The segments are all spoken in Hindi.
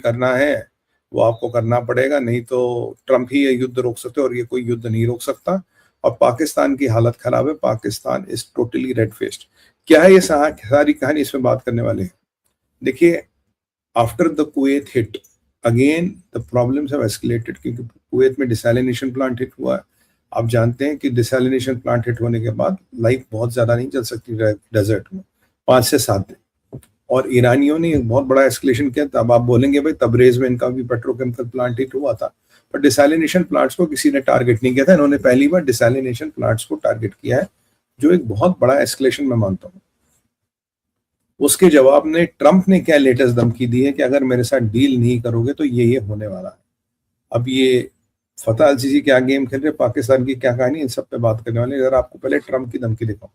करना है वो आपको करना पड़ेगा, नहीं तो ट्रम्प ही ये युद्ध रोक सकते और ये कोई युद्ध नहीं रोक सकता। और पाकिस्तान की हालत खराब है, Pakistan is totally red faced. क्या है ये सारी कहानी, इसमें बात करने वाले हैं। देखिए, after the Kuwait hit again the problems have escalated, क्योंकि कुवैत में डिसैलिनेशन प्लांट हिट हुआ है। आप जानते हैं कि डिसैलिनेशन प्लांट हिट होने के बाद लाइफ बहुत ज्यादा नहीं चल सकती डेजर्ट में, 5 से 7 दिन। और ईरानियों ने एक बहुत बड़ा एस्केलेशन किया। तब आप बोलेंगे भाई तबरेज में इनका भी पेट्रोकेमिकल प्लांट हिट हुआ था, पर डिसैलिनेशन प्लांट्स को किसी ने टारगेट नहीं किया था। इन्होंने पहली बार डिसैलिनेशन प्लांट्स को टारगेट किया है, जो एक बहुत बड़ा एस्केलेशन मैं मानता हूँ। उसके जवाब में ट्रंप ने क्या लेटेस्ट धमकी दी है कि अगर मेरे साथ डील नहीं करोगे तो ये होने वाला है। अब ये फतह अल सीसी क्या गेम खेल रहे, पाकिस्तान की क्या कहानी, इन सब पे बात करने वाले। अगर आपको पहले ट्रंप की धमकी दिखाऊं,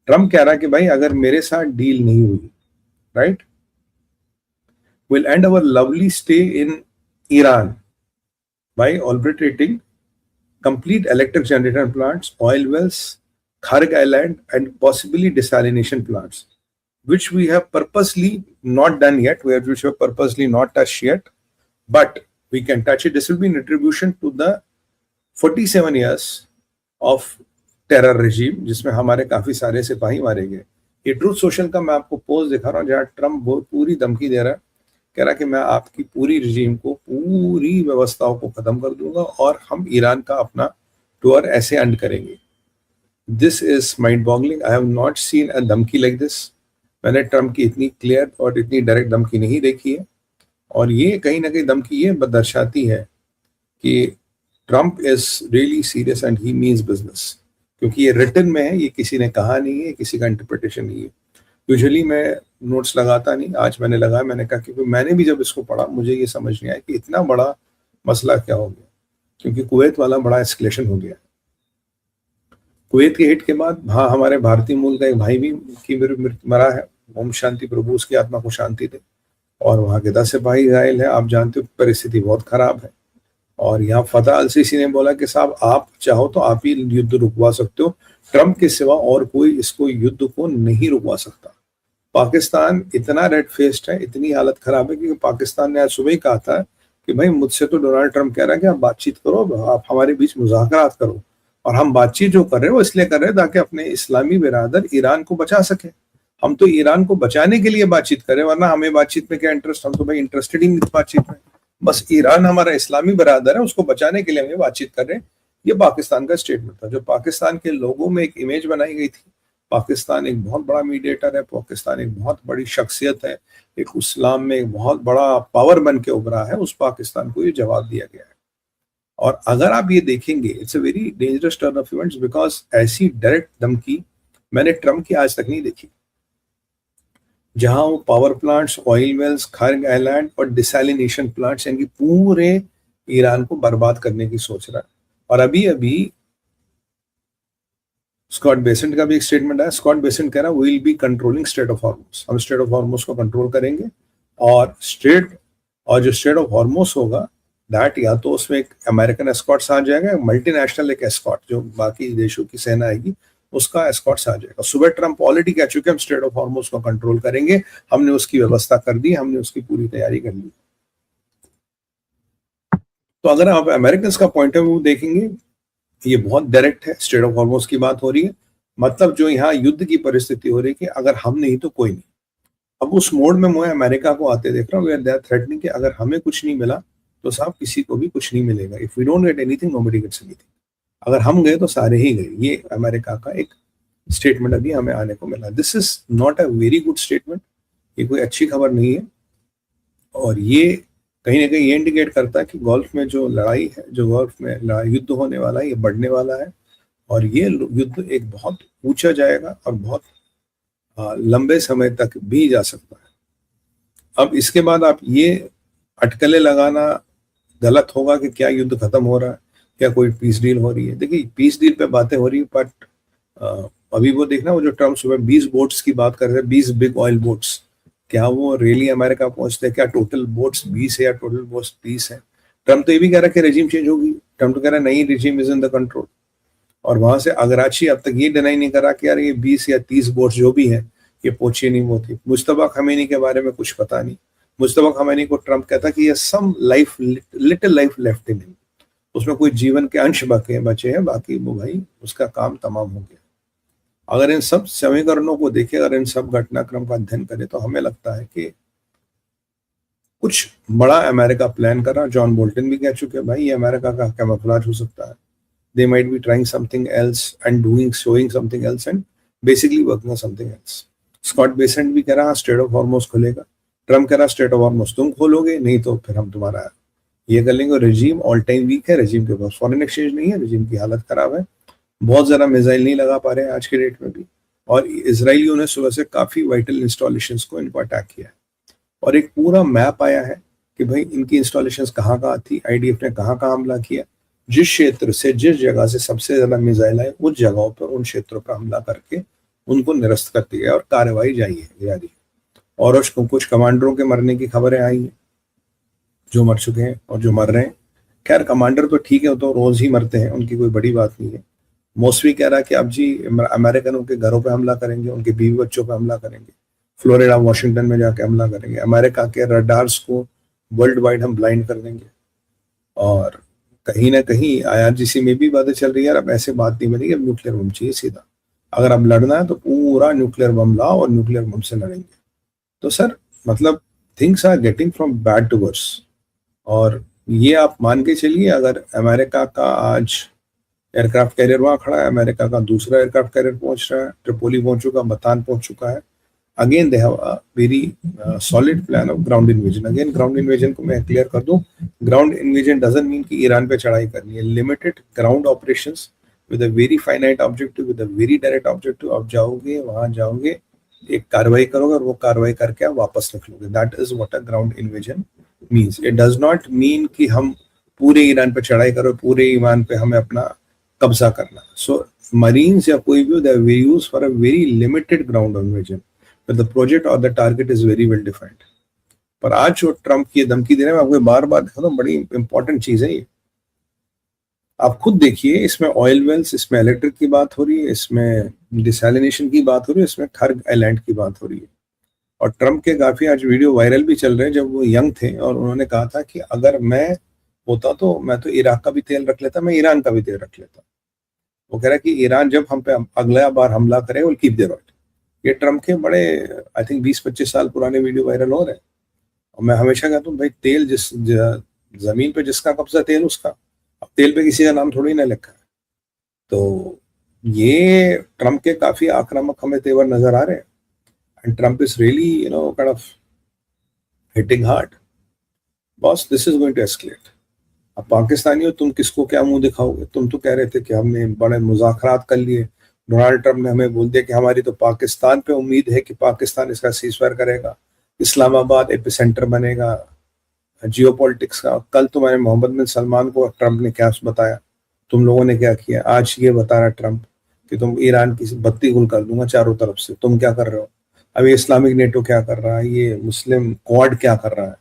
ट्रंप कह रहा है कि भाई अगर मेरे साथ डील नहीं हुई, right, will end our lovely stay in Iran by alternating complete electric generator plants, oil wells, Kharg Island, and possibly desalination plants, which we have purposely not done yet, which we have purposely not touched yet, but we can touch it. This will be in retribution to the 47 years of terror regime, जिसमें हमारे काफी सारे सिपाही मारे गए। ये ट्रूथ सोशल का मैं आपको पोस्ट दिखा रहा हूँ, जहाँ ट्रम्प बहुत पूरी धमकी दे रहा है, कह रहा कि मैं आपकी पूरी रिजीम को, पूरी व्यवस्थाओं को खत्म कर दूंगा और हम ईरान का अपना टूर ऐसे एंड करेंगे। This is mind boggling. I have not seen a धमकी लाइक दिस। मैंने ट्रम्प की इतनी क्लियर और इतनी डायरेक्ट धमकी नहीं देखी है। और ये कहीं ना कहीं धमकी ये दर्शाती है कि Trump is really serious and he means business, क्योंकि ये रिटन में है, ये किसी ने कहा नहीं है, किसी का इंटरप्रिटेशन नहीं है। यूजुअली मैं नोट्स लगाता नहीं, आज मैंने लगाया। मैंने कहा क्योंकि मैंने भी जब इसको पढ़ा मुझे ये समझ नहीं आया कि इतना बड़ा मसला क्या हो गया, क्योंकि कुवैत वाला बड़ा एस्केलेशन हो गया। कुवैत के हिट के बाद हाँ, हमारे भारतीय मूल का एक भाई भी मरा है, ओम शांति प्रभु उसकी आत्मा को शांति दे। और वहाँ के 10 सिपाही घायल है। आप जानते हो परिस्थिति बहुत खराब है। और यहाँ फतह अल सीसी ने बोला कि साहब आप चाहो तो आप ही युद्ध रुकवा सकते हो, ट्रम्प के सिवा और कोई इसको युद्ध को नहीं रुकवा सकता। पाकिस्तान इतना रेड फेस्ड है, इतनी हालत खराब है कि पाकिस्तान ने आज सुबह ही कहा था कि भाई मुझसे तो डोनाल्ड ट्रम्प कह रहा है कि आप बातचीत करो, आप हमारे बीच मुज़ाकरात करो। और हम बातचीत जो कर रहे हैं वो इसलिए कर रहे हैं ताकि अपने इस्लामी बिरादर ईरान को बचा सके। हम तो ईरान को बचाने के लिए बातचीत करें, वरना हमें बातचीत में क्या इंटरेस्ट, हम तो भाई इंटरेस्टेड ही नहीं बातचीत में। बस ईरान हमारा इस्लामी बिरादर है, उसको बचाने के लिए हमें बातचीत कर रहे हैं। ये पाकिस्तान का स्टेटमेंट था। जो पाकिस्तान के लोगों में एक इमेज बनाई गई थी, पाकिस्तान एक बहुत बड़ा मीडिएटर है, पाकिस्तान एक बहुत बड़ी शख्सियत है, एक इस्लाम में एक बहुत बड़ा पावर बन के उभरा है, उस पाकिस्तान को ये जवाब दिया गया है। और अगर आप ये देखेंगे, it's a very dangerous turn off events, because ऐसी डायरेक्ट धमकी मैंने ट्रम्प की आज तक नहीं देखी, जहां वो power plants, oil wells, Kharg island और डिसैलिनेशन प्लांट्स, यानी पूरे ईरान को बर्बाद करने की सोच रहा है। और अभी अभी स्कॉट बेसेंट का भी एक स्टेटमेंट आया। स्कॉट बेसेंट कह रहा है we will be controlling strait of Hormuz, हम स्ट्रेट ऑफ हॉर्मुज को कंट्रोल करेंगे। और जो स्ट्रेट ऑफ हॉर्मुज होगा दैट, या तो उसमें एक अमेरिकन एस्कॉर्ट्स आ जाएगा, मल्टीनेशनल एक एस्कॉर्ट जो बाकी देशों की सेना आएगी उसका एस्कॉर्ट्स आ जाएगा। सुबह ट्रम्प ऑलरेडी कह चुके हम स्ट्रेट ऑफ हॉर्मुज को कंट्रोल करेंगे, हमने उसकी व्यवस्था कर दी, हमने उसकी पूरी तैयारी कर ली। तो अगर आप अमेरिकन का पॉइंट ऑफ व्यू देखेंगे, ये बहुत डायरेक्ट है। स्ट्रेट ऑफ हॉर्मुज की बात हो रही है, मतलब जो यहाँ युद्ध की परिस्थिति हो रही है कि अगर हम नहीं तो कोई नहीं। अब उस मोड में मैं अमेरिका को आते देख रहा हूँ, दे आर थ्रेटनिंग कि अगर हमें कुछ नहीं मिला तो साहब किसी को भी कुछ नहीं मिलेगा। If we don't get anything, nobody gets anything. अगर हम गए तो सारे ही गए। ये अमेरिका का एक स्टेटमेंट अभी हमें आने को मिला। This is not a very good statement, ये कोई अच्छी खबर नहीं है। और ये कहीं ना कहीं ये इंडिकेट करता है कि गल्फ में जो लड़ाई है, जो गल्फ में युद्ध होने वाला है, ये बढ़ने वाला है। और ये युद्ध एक बहुत ऊंचा जाएगा और बहुत लंबे समय तक भी जा सकता है। अब इसके बाद आप ये अटकलें लगाना गलत होगा कि क्या युद्ध खत्म हो रहा है, क्या कोई पीस डील हो रही है। देखिए पीस डील पे बातें हो रही है, बट अभी वो देखना, वो जो ट्रम्प सुबह 20 बोट्स की बात कर रहे हैं, 20 बिग ऑयल बोट्स, क्या वो रियली अमेरिका पहुंचते हैं? क्या टोटल बोट्स 20 है या टोटल बोट्स 30 है? ट्रम्प तो ये भी कह रहा है कि रेजिम चेंज होगी। ट्रम्प तो कह रहा है नहीं, regime is in the control. और वहां से अगराची अब तक ये डिनाई नहीं करा कि यार ये 20 या 30 बोट्स जो भी हैं ये पहुंची नहीं वो थी। मुश्तबा खमेनी के बारे में कुछ पता नहीं। मुस्तफा खमैनी को ट्रम्प कहता कि ये some life, little life left in him, उसमें कोई जीवन के अंश बचे हैं, बाकी वो भाई उसका काम तमाम हो गया। अगर इन सब समीकरणों को देखें, अगर इन सब घटनाक्रम का अध्ययन करें, तो हमें लगता है कि कुछ बड़ा अमेरिका प्लान कर रहा है। जॉन बोल्टन भी कह चुके हैं भाई ये अमेरिका का कैमोफ्लेज हो सकता है। They might be trying something else and showing something else and basically working on something else. Scott Bessent भी कह रहा है स्ट्रेट ऑफ हॉर्मोज खुलेगा, ट्रम्प कह रहा स्ट्रेट ऑफ हॉर्मोज तुम खोलोगे, नहीं तो फिर हम तुम्हारा ये कर लेंगे। रजीम ऑल टाइम वीक है, रजीम के पास फॉरेन एक्सचेंज नहीं है, रजीम की हालत खराब है, बहुत ज्यादा मिसाइल नहीं लगा पा रहे हैं आज के डेट में भी, और इसराइलियों ने सुबह से काफी वाइटल इंस्टॉलेशन को इनको अटैक किया है। और एक पूरा मैप आया है कि भाई इनकी इंस्टॉलेशन कहाँ कहाँ थी, आईडीएफ ने कहाँ कहाँ हमला किया, जिस क्षेत्र से, जिस जगह से सबसे ज्यादा मिसाइल आए उस जगहों पर, उन क्षेत्रों पर हमला करके उनको निरस्त कर दिया है और कार्रवाई जारी है। और कुछ कमांडरों के मरने की खबरें आई हैं, जो मर चुके हैं और जो मर रहे हैं। खैर कमांडर तो ठीक है, तो रोज ही मरते हैं, उनकी कोई बड़ी बात नहीं है। मौसवी कह रहा है कि अब जी अमेरिकनों के घरों पे हमला करेंगे, उनके बीवी बच्चों पे हमला करेंगे, फ्लोरिडा वॉशिंगटन में जाके हमला करेंगे, अमेरिका के रडार्स को वर्ल्ड वाइड हम ब्लाइंड कर देंगे। और कहीं ना कहीं IRGC में भी बातें चल रही है, यार अब ऐसे बात नहीं बनेगी, अब न्यूक्लियर बम चाहिए सीधा, अगर अब लड़ना है तो पूरा न्यूक्लियर बम लाओ और न्यूक्लियर बम से लड़ेंगे। तो सर मतलब things are getting from bad to worse. और ये आप मान के चलिए, अगर अमेरिका का आज एयरक्राफ्ट कैरियर वहां खड़ा है, अमेरिका का दूसरा एयरक्राफ्ट कैरियर पहुंच रहा है, ट्रिपोली पहुंच चुका, बतान पहुंच चुका है, again they have a very solid plan of ground invasion. Again ground invasion को मैं क्लियर कर दूं, ग्राउंड इन्वेजन डजंट मीन कि ईरान पे चढ़ाई करनी है, limited ground operations with a very finite objective, with a very direct objective. आप जाओगे, वहां जाओगे, एक कार्रवाई करोगे और वो कार्रवाई करके आप वापस निकलोगे। That is what a ground invasion means. It does not mean कि हम पूरे ईरान पे चढ़ाई करो, पूरे ईरान पे हमें अपना कब्जा करना। सो मरीन्स या कोई भी, they are used for a very limited ground invasion, but the project or the target is very well defined। पर आज जो ट्रम्प की धमकी दे रहे हैं, मैं आपको बार बार दिखा दूं, बड़ी इंपॉर्टेंट चीज है ये। आप खुद देखिए, इसमें ऑयल वेल्स, इसमें इलेक्ट्रिक की बात हो रही है, इसमें डिसैलिनेशन की बात हो रही है, इसमें खर्ग आइलैंड की बात हो रही है। और ट्रम्प के काफी आज वीडियो वायरल भी चल रहे हैं, जब वो यंग थे और उन्होंने कहा था कि अगर मैं होता तो मैं तो इराक का भी तेल रख लेता, मैं ईरान का भी तेल रख लेता। वो कह रहा है कि ईरान जब हम पे अगला बार हमला करे, विल कीप देयर ऑयल। ये ट्रम्प के बड़े आई थिंक 20-25 साल पुराने वीडियो वायरल हो रहे हैं। और मैं हमेशा कहता हूँ भाई, तेल जिस जमीन पे जिसका कब्जा, तेल उसका। अब तेल पे किसी का नाम थोड़ी ना लिखा है। तो ये ट्रम्प के काफी आक्रामक हमें तेवर नजर आ रहे हैं। And Trump is really kind of hitting hard. Boss, this is going to escalate. अब पाकिस्तानी हो, तुम किसको क्या मुंह दिखाओगे? तुम तो कह रहे थे कि हमने बड़े मुज़ाकरात कर लिए, डोनाल्ड ट्रम्प ने हमें बोल दिया कि हमारी तो पाकिस्तान पे उम्मीद है कि पाकिस्तान इसका सीजफायर करेगा, इस्लामाबाद एपिसेंटर बनेगा जियोपॉलिटिक्स का। कल तुम्हारे मोहम्मद बिन सलमान को ट्रम्प ने क्या बताया, तुम लोगों ने क्या किया? आज ये बता रहा ट्रम्प कि तुम ईरान की बत्ती गुल कर दूंगा चारों तरफ से। तुम क्या कर रहे हो? अभी इस्लामिक नेटो क्या कर रहा है, ये मुस्लिम क्वाड क्या कर रहा है?